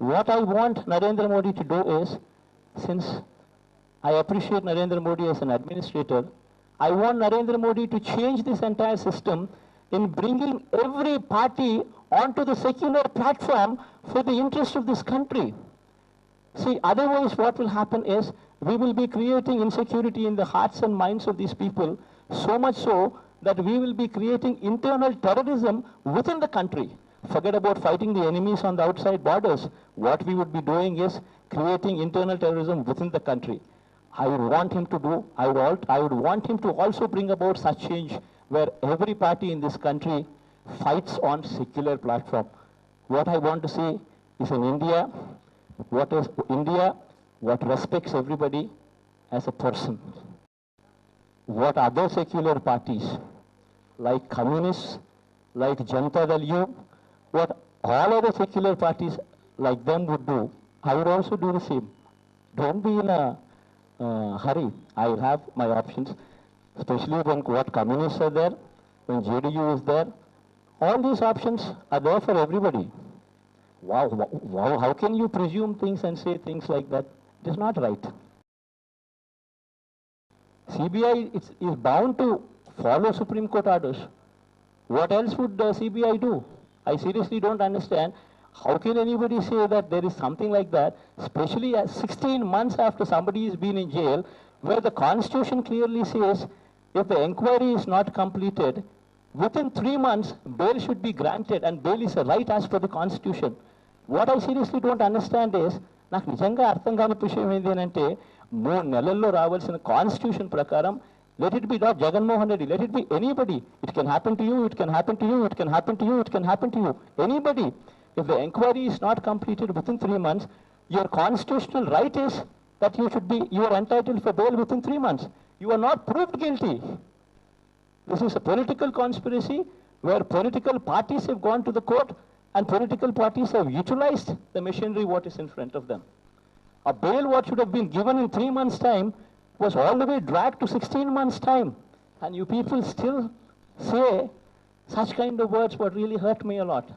What I want Narendra Modi to do is, since I appreciate Narendra Modi as an administrator, I want Narendra Modi to change this entire system in bringing every party onto the secular platform for the interest of this country. See, otherwise what will happen is we will be creating insecurity in the hearts and minds of these people, so much so that we will be creating internal terrorism within the country. Forget about fighting the enemies on the outside borders. What we would be doing is creating internal terrorism within the country. I would want him to do, I would want him to also bring about such change where every party in this country fights on secular platform. What I want to see is an India, what respects everybody as a person. What other secular parties, like communists, like Janata Dal U, what all other secular parties like them would do, I would also do the same. Don't be in a hurry. I have my options, especially when what communists are there, when JDU is there. All these options are there for everybody. Wow, how can you presume things and say things like that? It is not right. CBI is bound to follow Supreme Court orders. What else would the CBI do? I seriously don't understand. How can anybody say that there is something like that, especially 16 months after somebody has been in jail, where the Constitution clearly says if the inquiry is not completed, within 3 months, bail should be granted, and bail is a right as per the Constitution. What I seriously don't understand is, నాకు నిజంగా అర్థం కాని విషయం ఏంటి అంటే 3 నెలల్లో రావాల్సిన constitution ప్రకారం let it be not Jagannath Reddy, let it be anybody. It can happen to you, it can happen to you, it can happen to you, it can happen to you. Anybody. If the inquiry is not completed within 3 months, your constitutional right is that you are entitled for bail within 3 months. You are not proved guilty. This is a political conspiracy where political parties have gone to the court and political parties have utilized the machinery what is in front of them. A bail what should have been given in 3 months' time was all the way dragged to 16 months' time. And you people still say such kind of words what really hurt me a lot.